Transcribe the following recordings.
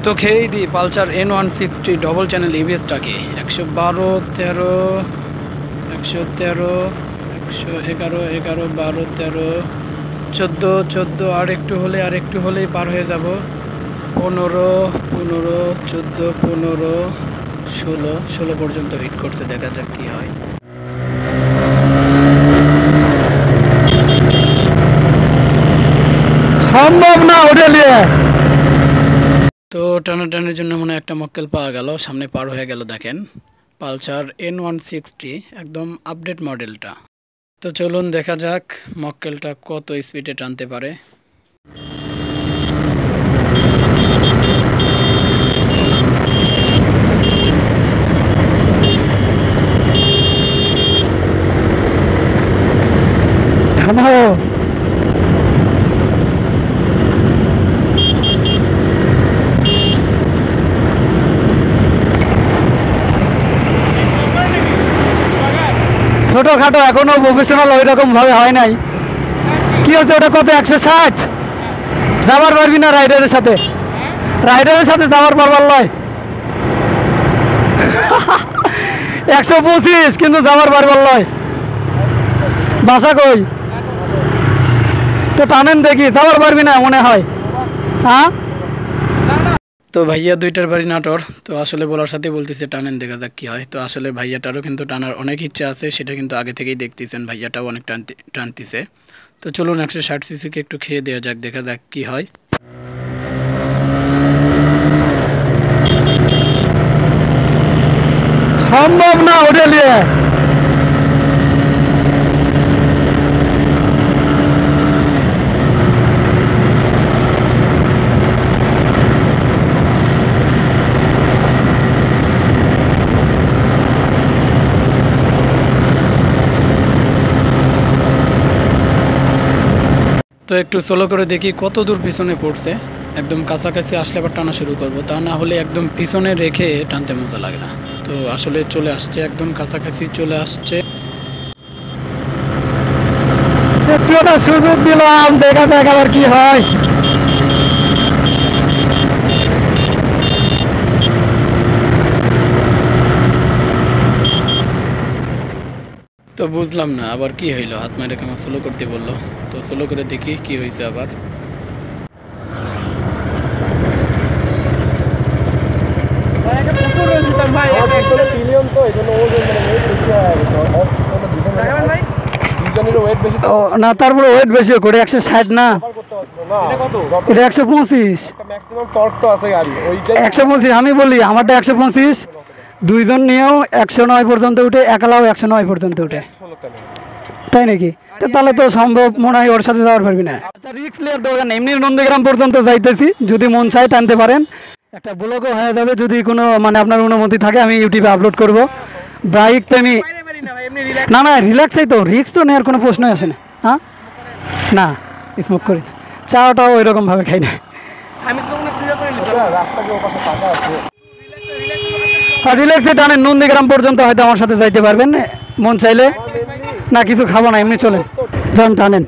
তো খেয়েই দিই পালসার N160 ডবল চ্যানেল এবিএসটাকে 112, 13, 113, 111, 11, 12, 13, 14, আর একটু হলেই পার হয়ে যাব। 15, 14, 15, 16 পর্যন্ত হিট করছে, দেখা যাক কি হয়। সম্ভব না ওটা নিয়ে। তো টানাটানির জন্য মনে একটা মক্কেল পাওয়া গেল, সামনে পার হয়ে গেল। দেখেন পালসার N160 একদম আপডেট মডেলটা। তো চলুন দেখা যাক মক্কেলটা কত স্পিডে টানতে পারে। ছোটখাটো এখনো প্রফেশনাল ওই রকম ভাবে হয় নাই। কি হচ্ছে ওটা কত 160 যাবার পারবি না রাইডারের সাথে যাবার পারবার লয় 125 কিন্তু যাবার পারবার লয়। বাসা কই তো টানেন দেখি যাবার পারবি না মনে হয়। হ্যাঁ তো ভাইয়া দুইটার বাড়ি নাটোর, তো আসলে বলার সাথে বলতেছে টানেন দেখা যাক কি হয়। তো আসলে ভাইয়াটারও কিন্তু টানার অনেক ইচ্ছা আছে, সেটা কিন্তু আগে থেকেই দেখতেছেন ভাইয়াটাও অনেক টানতেছে। তো চলুন 160 সিসিকে একটু খেয়ে দেওয়া যাক, দেখা যাক কি হয়। সম্ভব না ওটা নিয়ে। তো একটু সোলো করে দেখি কত দূর পিছনে পড়ছে। একদম কাছাকাছি আসলে আবার টানা শুরু করব, তা না হলে একদম পিছনে রেখে টানতে মজা লাগে না। তো আসলে চলে আসছে, একদম কাছাকাছি চলে আসছে। একটু একটা সুযোগ দিলাম, দেখা যাক আবার কি হয়। তো বুঝলাম না আবার কি হইলো, হাত মারে কেমন সোলো করতে বললো। তো সোলো করে দেখি কি হয়েছে আবার। না তারপরে ওয়েট বেশি করে 160 না, এটা 125। 125 আমি বলি আমারটা 125, দুইজন নিয়েও 109 পর্যন্ত উঠে, একালাও 109 পর্যন্ত উঠে, তাই নাকি? তো তাহলে তো সম্ভব মনে হয় ওর সাথে যাওয়ার পারবি না। আচ্ছা রিক্স নেওয়ার দরকার নেই, এমনি নন্দীগ্রাম পর্যন্ত যাইতেছি, যদি মন চায় টানতে পারেন। একটা ব্লগও হয়ে যাবে যদি কোনো মানে আপনার অনুমতি থাকে, আমি ইউটিউবে আপলোড করব। বাইক প্রেমী না রিল্যাক্সই তো, রিক্স তো নেওয়ার কোনো প্রশ্নই আসে না। হ্যাঁ না স্মোক করি, চাটাও ওই রকমভাবে খাই না। রিল্যাক্সে টানেন নন্দীগ্রাম পর্যন্ত হয়তো আমার সাথে যাইতে পারবেন মন চাইলে। না কিছু খাবো না, এমনি চলেন, যান টানেন।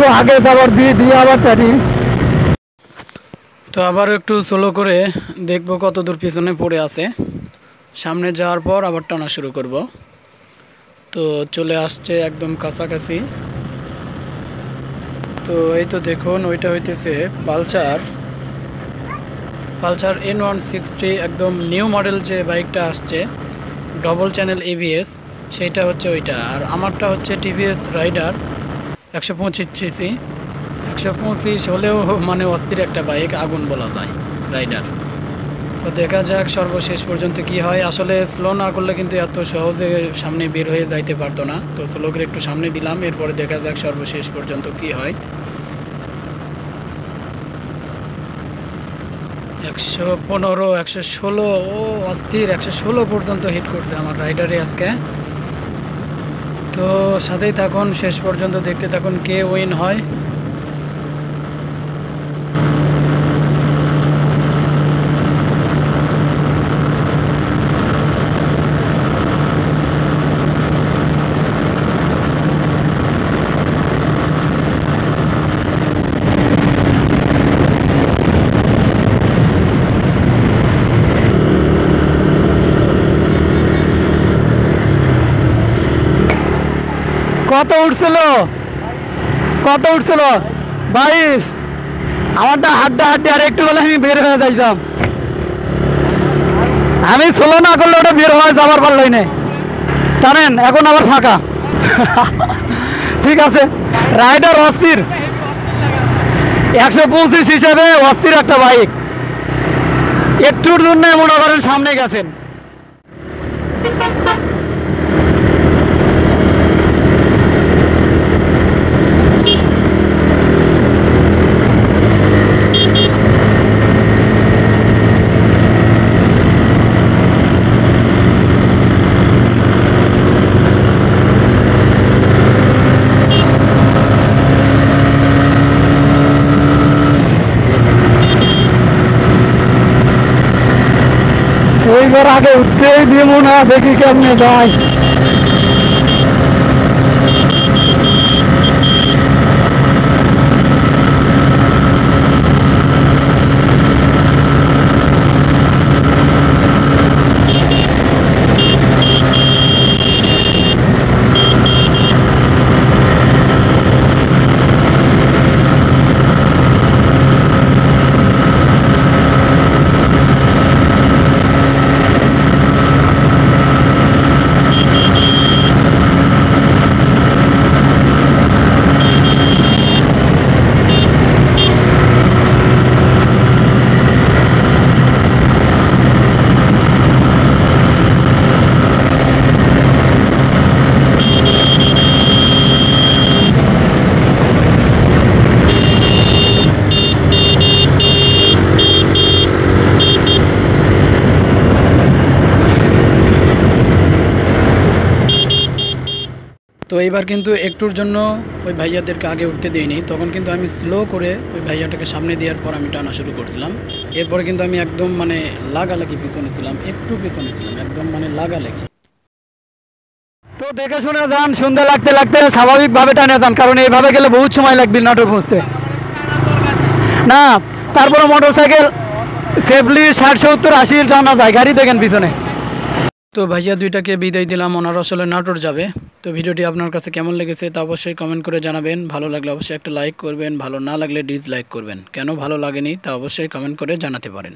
একটু আগে যাবার দিয়ে আবার টানি। তো আবার একটু স্লো করে দেখব কত দূর পিছনে পড়ে আছে। সামনে যাওয়ার পর আবার টানা শুরু করব। তো চলে আসছে একদম কাছাকাছি। তো এই তো দেখুন, ওইটা হইতেছে পালসার N160, একদম নিউ মডেল যে বাইকটা আসছে ডবল চ্যানেল ABS, সেইটা হচ্ছে ওইটা। আর আমারটা হচ্ছে TVS রাইডার 125 সিসি। 125 হলেও মানে অস্থির একটা বাইক, আগুন বলা যায় রাইডার। তো দেখা যাক সর্বশেষ পর্যন্ত কি হয়। আসলে স্লো না করলে কিন্তু এত সহজে সামনে বের হয়ে যাইতে পারতো না। তো স্লো করে একটু সামনে দিলাম, এরপরে দেখা যাক সর্বশেষ পর্যন্ত কি হয়। 115, 116, ও অস্থির, 116 পর্যন্ত হিট করছে আমার রাইডারে আজকে। তো সাথেই থাকুন, শেষ পর্যন্ত দেখতে থাকুন কে উইন হয়। কত উঠছিল 22। আমারটা হাড্ডি আর একটু বলে আমি বের হয়ে যাইতাম। আমি স্লো না করলে ওটা বের হয়ে যাবার পারলই না, জানেন। এখন আবার ফাঁকা। ঠিক আছে, রাইডার অস্থির, 125 হিসেবে অস্থির একটা বাইক। একটুর জন্য মনে করেন সামনে গেছেন। এইবার আগে উঠতেই দিব না, দেখি কেমনে যায়। তো এইবার কিন্তু একটুর জন্য ওই ভাইয়াদেরকে আগে উঠতে দিইনি, তখন কিন্তু আমি স্লো করে ওই ভাইয়াটাকে সামনে দেওয়ার পর আমি টানা শুরু করছিলাম। এরপরে কিন্তু আমি একদম মানে লাগালাগি পিছনে ছিলাম, একটু পিছনে ছিলাম, একদম মানে লাগালাগি। তো দেখে শুনে যান, সন্ধ্যা লাগতে লাগতে স্বাভাবিকভাবে টানে যান, কারণ এইভাবে গেলে বহুত সময় লাগবে নাটোর পৌঁছতে। না, তারপরে মোটর সাইকেল সেফলি 60-70-80 টানা যায়, গাড়ি দেখেন পিছনে। তো ভাইয়া দুইটাকে বিদায় দিলাম, ওনারা আসলে নাটোর যাবে। তো ভিডিওটি আপনার কাছে কেমন লেগেছে তা অবশ্যই কমেন্ট করে জানাবেন। ভালো লাগলে অবশ্যই একটা লাইক করবেন, ভালো না লাগলে ডিসলাইক করবেন। কেন ভালো লাগেনি তা অবশ্যই কমেন্ট করে জানাতে পারেন।